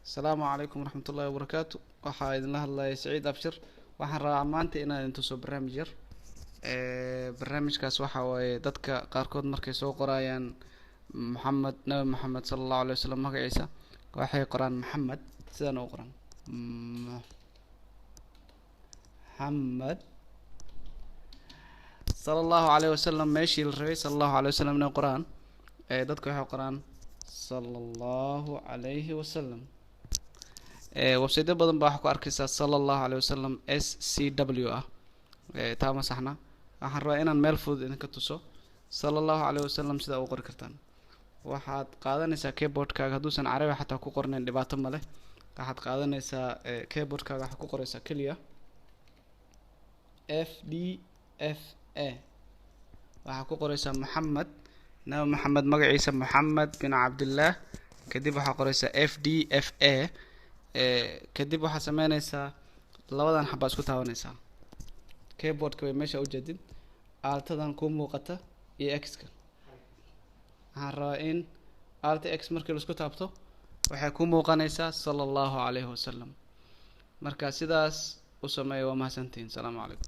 السلام عليكم ورحمة الله وبركاته. waxaa idinla hadlaya Saciid Abshir. waxaan rabaa maanta inaan idin tuso barnaamij yar. barnaamijkaas waxa waaye dadka qaarkood markay soo qorayaan nabi maxamed sallallahu alayhi wasallam magaciisa waxay qoraan maxamed sidan u qoran maxamed sallallahu alayhi wasallam meeshii la rabay sallallahu alayhi wasallam inay qoraan dadku waxay qoraan sallallahu alayhi wasallam. website badan baa wax ku arkaysaa sallallahu alayhi wasallam SCW ah. taa ma saxna. waxaan rabaa inaan meel fudud idinka tuso sallallahu alayhi wasallam sida u qori kartaan. waxaad qaadanaysaa keyboardkaaga hadduusan carabi xataa ku qornayn dhibaato ma leh. waxaad qaadanaysaa keyboardkaaga waxaad ku qoraysaa keliya FDFA. waxaad ku qoraysaa maxamed nabi maxamed magaciisa maxamed bin cabdillah kadib waxaad qoraysaa FDFA. kadib waxaad sameynaysaa labadan xabaa isku taabanaysaa keyboardka way meesha u jeedin aaltadan ku muuqata iyo x-ka. waxaan rabaa in aalta x markii la isku taabto waxay ku muuqanaysaa sallallahu alayhi wasallam. marka sidaas u sameeyo waa mahadsantihiin. salaamu calaykum.